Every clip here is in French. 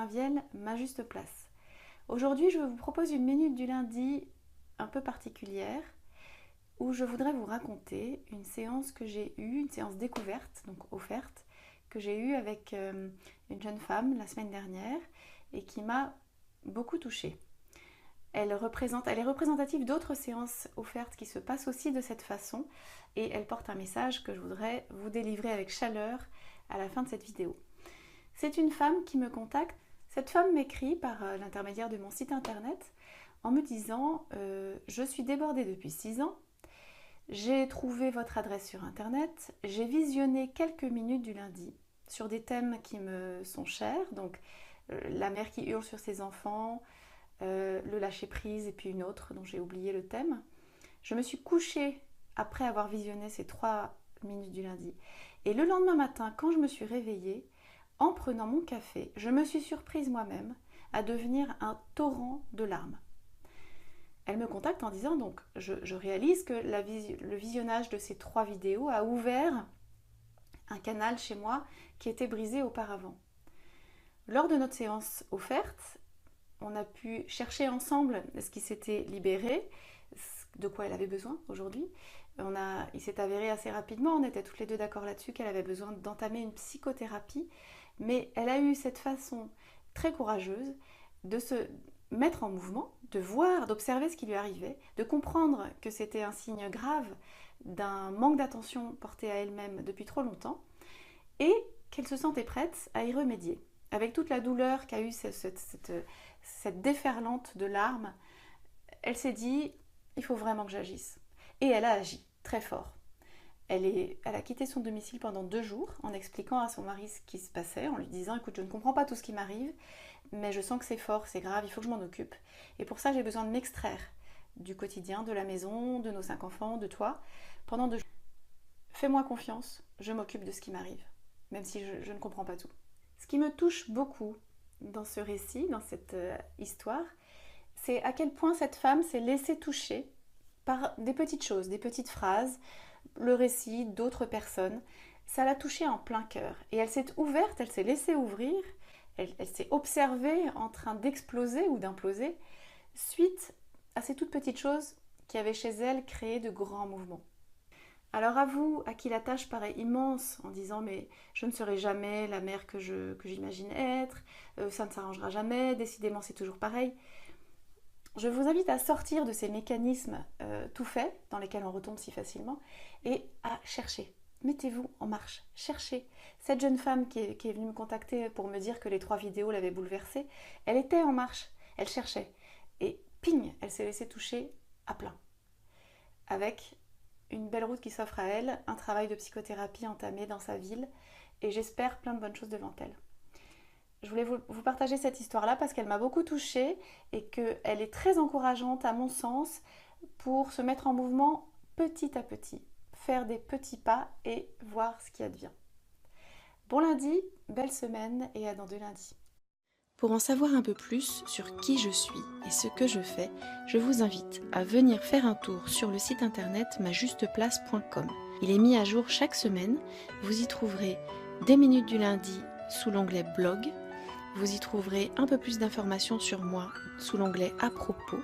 Marvielle, ma juste place. Aujourd'hui, je vous propose une minute du lundi un peu particulière où je voudrais vous raconter une séance que j'ai eue, une séance découverte, donc offerte, que j'ai eue avec une jeune femme la semaine dernière et qui m'a beaucoup touchée. Elle est représentative d'autres séances offertes qui se passent aussi de cette façon et elle porte un message que je voudrais vous délivrer avec chaleur à la fin de cette vidéo. C'est une femme qui me contacte. Cette femme m'écrit par l'intermédiaire de mon site internet en me disant je suis débordée depuis 6 ans, j'ai trouvé votre adresse sur internet, j'ai visionné quelques minutes du lundi sur des thèmes qui me sont chers, donc la mère qui hurle sur ses enfants, le lâcher prise et puis une autre dont j'ai oublié le thème. Je me suis couchée après avoir visionné ces 3 minutes du lundi et le lendemain matin quand je me suis réveillée, en prenant mon café, je me suis surprise moi-même à devenir un torrent de larmes. Elle me contacte en disant donc je réalise que le visionnage de ces 3 vidéos a ouvert un canal chez moi qui était brisé auparavant. Lors de notre séance offerte, on a pu chercher ensemble ce qui s'était libéré, de quoi elle avait besoin aujourd'hui. Il s'est avéré assez rapidement, on était toutes les deux d'accord là-dessus qu'elle avait besoin d'entamer une psychothérapie, mais elle a eu cette façon très courageuse de se mettre en mouvement, de voir, d'observer ce qui lui arrivait, de comprendre que c'était un signe grave d'un manque d'attention porté à elle-même depuis trop longtemps et qu'elle se sentait prête à y remédier. Avec toute la douleur qu'a eu cette déferlante de larmes, elle s'est dit il faut vraiment que j'agisse. Et elle a agi très fort. Elle a quitté son domicile pendant 2 jours en expliquant à son mari ce qui se passait, en lui disant écoute, je ne comprends pas tout ce qui m'arrive, mais je sens que c'est fort, c'est grave, il faut que je m'en occupe. Et pour ça, j'ai besoin de m'extraire du quotidien, de la maison, de nos 5 enfants, de toi, pendant 2 jours. Fais-moi confiance, je m'occupe de ce qui m'arrive, même si je ne comprends pas tout. Ce qui me touche beaucoup dans ce récit, dans cette histoire, c'est à quel point cette femme s'est laissée toucher par des petites choses, des petites phrases, le récit d'autres personnes. Ça l'a touchée en plein cœur. Et elle s'est ouverte, elle s'est laissée ouvrir, elle s'est observée en train d'exploser ou d'imploser suite à ces toutes petites choses qui avaient chez elle créé de grands mouvements. Alors à vous, à qui la tâche paraît immense, en disant mais je ne serai jamais la mère que j'imagine être, ça ne s'arrangera jamais, décidément c'est toujours pareil. Je vous invite à sortir de ces mécanismes tout faits, dans lesquels on retombe si facilement, et à chercher. Mettez-vous en marche, cherchez. Cette jeune femme qui est venue me contacter pour me dire que les 3 vidéos l'avaient bouleversée, elle était en marche, elle cherchait. Et ping, elle s'est laissée toucher à plein. Avec une belle route qui s'offre à elle, un travail de psychothérapie entamé dans sa ville, et j'espère plein de bonnes choses devant elle. Je voulais vous partager cette histoire-là parce qu'elle m'a beaucoup touchée et qu'elle est très encourageante à mon sens pour se mettre en mouvement petit à petit, faire des petits pas et voir ce qui advient. Bon lundi, belle semaine et à dans 2 lundis. Pour en savoir un peu plus sur qui je suis et ce que je fais, je vous invite à venir faire un tour sur le site internet majusteplace.com. Il est mis à jour chaque semaine. Vous y trouverez des minutes du lundi sous l'onglet blog. Vous y trouverez un peu plus d'informations sur moi sous l'onglet à propos.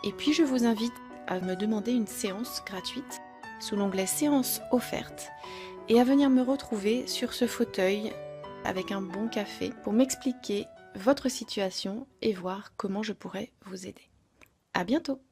Et puis je vous invite à me demander une séance gratuite sous l'onglet séance offerte et à venir me retrouver sur ce fauteuil avec un bon café pour m'expliquer votre situation et voir comment je pourrais vous aider. À bientôt!